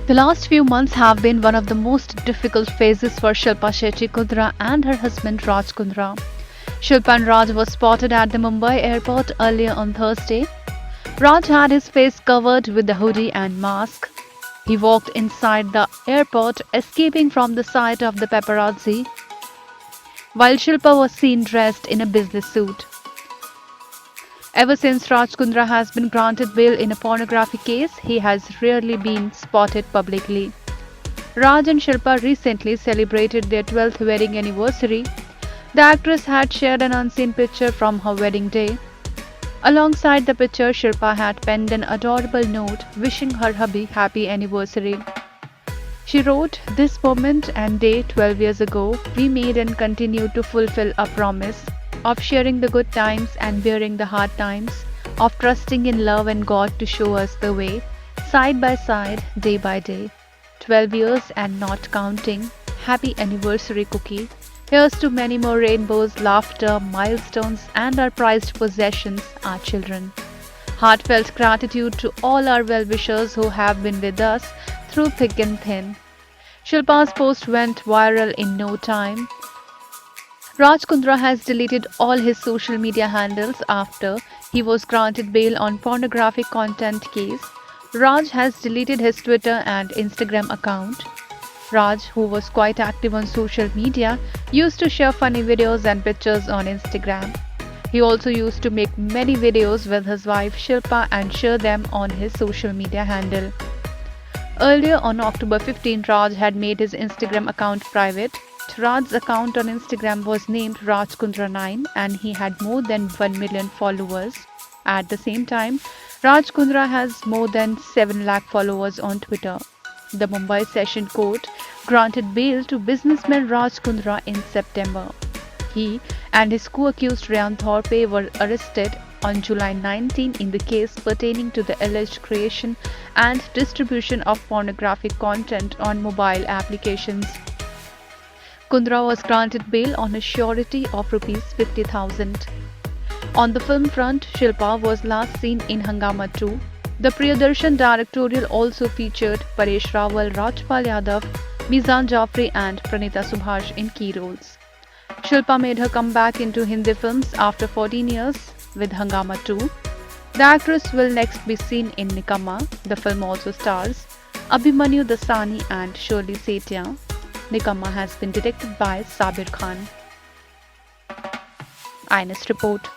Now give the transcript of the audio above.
The last few months have been one of the most difficult phases for Shilpa Shetty Kundra and her husband Raj Kundra. Shilpa and Raj was spotted at the Mumbai airport earlier on Thursday. Raj had his face covered with a hoodie and mask. He walked inside the airport, escaping from the sight of the paparazzi, while Shilpa was seen dressed in a business suit. Ever since Raj Kundra has been granted bail in a pornography case, he has rarely been spotted publicly. Raj and Shilpa recently celebrated their 12th wedding anniversary. The actress had shared an unseen picture from her wedding day. Alongside the picture, Shilpa had penned an adorable note wishing her hubby happy anniversary. She wrote, "This moment and day 12 years ago, we made and continue to fulfill a promise of sharing the good times and bearing the hard times, of trusting in love and God to show us the way, side by side, day by day. 12 years and not counting. Happy anniversary, Cookie. Here's to many more rainbows, laughter, milestones, and our prized possessions, our children. Heartfelt gratitude to all our well-wishers who have been with us through thick and thin." Shilpa's post went viral in no time. Raj Kundra has deleted all his social media handles after he was granted bail on pornographic content case. Raj has deleted his Twitter and Instagram account. Raj, who was quite active on social media, used to share funny videos and pictures on Instagram. He also used to make many videos with his wife Shilpa and share them on his social media handle. Earlier on October 15, Raj had made his Instagram account private. Raj's account on Instagram was named Raj Kundra 9 and he had more than 1 million followers. At the same time, Raj Kundra has more than 7 lakh followers on Twitter. The Mumbai Session Court granted bail to businessman Raj Kundra in September. He and his co-accused Ryan Thorpe were arrested on July 19 in the case pertaining to the alleged creation and distribution of pornographic content on mobile applications. Kundra was granted bail on a surety of Rs 50,000. On the film front, Shilpa was last seen in Hangama 2. The Priyadarshan directorial also featured Paresh Rawal, Rajpal Yadav, Mizan Jafri and Pranita Subhash in key roles. Shilpa made her comeback into Hindi films after 14 years with Hangama 2. The actress will next be seen in Nikamma. The film also stars Abhimanyu Dasani and Shirley Setia. Nikamma has been directed by Sabir Khan. INS Report.